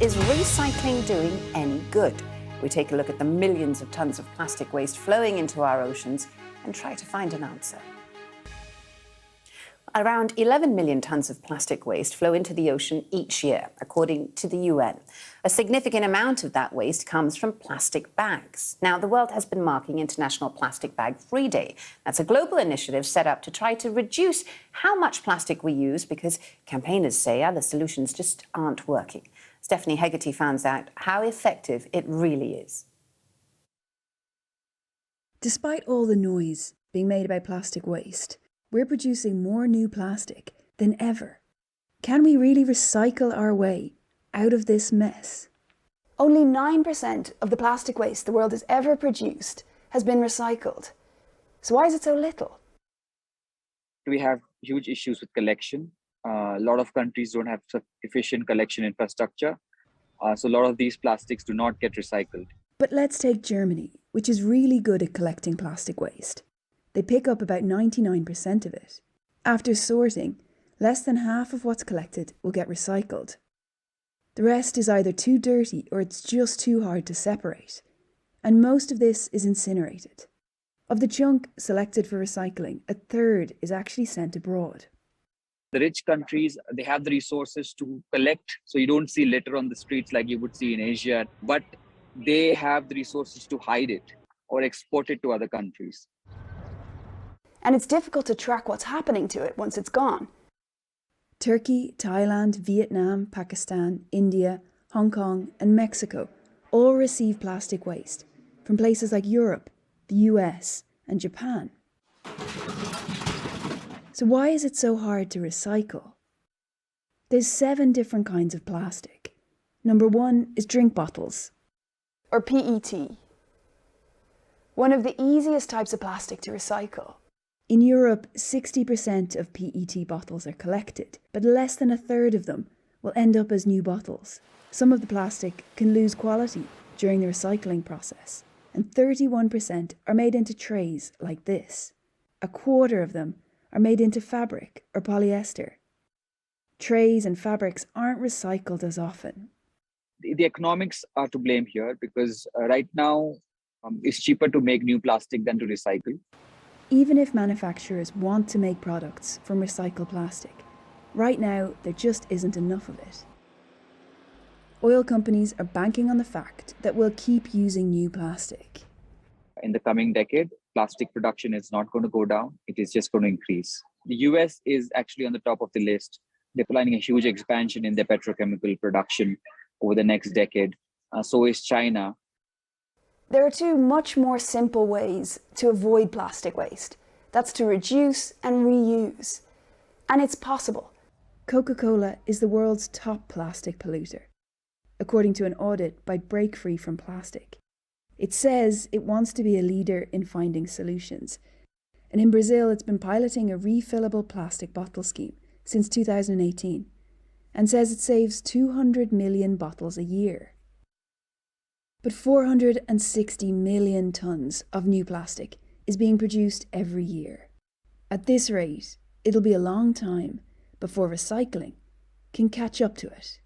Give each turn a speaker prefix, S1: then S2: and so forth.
S1: Is recycling doing any good? We take a look at the millions of tons of plastic waste flowing into our oceans and try to find an answer. Around 11 million tons of plastic waste flow into the ocean each year, according to the UN. A significant amount of that waste comes from plastic bags. Now, the world has been marking International Plastic Bag Free Day. That's a global initiative set up to try to reduce how much plastic we use because campaigners say other solutions just aren't working. Stephanie Hegarty finds out how effective it really is.
S2: Despite all the noise being made about plastic waste, we're producing more new plastic than ever. Can we really recycle our way out of this mess?
S3: Only 9% of the plastic waste the world has ever produced has been recycled. So why is it so little?
S4: We have huge issues with collection. A lot of countries don't have sufficient collection infrastructure. So a lot of these plastics do not get recycled.
S2: But let's take Germany, which is really good at collecting plastic waste. They pick up about 99% of it. After sorting, less than half of what's collected will get recycled. The rest is either too dirty or it's just too hard to separate. And most of this is incinerated. Of the chunk selected for recycling, a third is actually sent abroad.
S4: The rich countries, they have the resources to collect, so you don't see litter on the streets like you would see in Asia, but they have the resources to hide it or export it to other countries.
S3: And it's difficult to track what's happening to it once it's gone.
S2: Turkey, Thailand, Vietnam, Pakistan, India, Hong Kong and Mexico all receive plastic waste from places like Europe, the US and Japan. So why is it so hard to recycle? There's 7 different kinds of plastic. Number 1 is drink bottles.
S3: Or PET. One of the easiest types of plastic to recycle.
S2: In Europe, 60% of PET bottles are collected, but less than a third of them will end up as new bottles. Some of the plastic can lose quality during the recycling process, and 31% are made into trays like this. A quarter of them are made into fabric or polyester. Trays and fabrics aren't recycled as often.
S4: The economics are to blame here because right now it's cheaper to make new plastic than to recycle.
S2: Even if manufacturers want to make products from recycled plastic, right now there just isn't enough of it. Oil companies are banking on the fact that we'll keep using new plastic.
S4: In the coming decade, plastic production is not going to go down. It is just going to increase. The US is actually on the top of the list. They're planning a huge expansion in their petrochemical production over the next decade. So is China.
S3: There are 2 much more simple ways to avoid plastic waste. That's to reduce and reuse. And it's possible.
S2: Coca-Cola is the world's top plastic polluter, according to an audit by Break Free from Plastic. It says it wants to be a leader in finding solutions. And in Brazil, it's been piloting a refillable plastic bottle scheme since 2018 and says it saves 200 million bottles a year. But 460 million tons of new plastic is being produced every year. At this rate, it'll be a long time before recycling can catch up to it.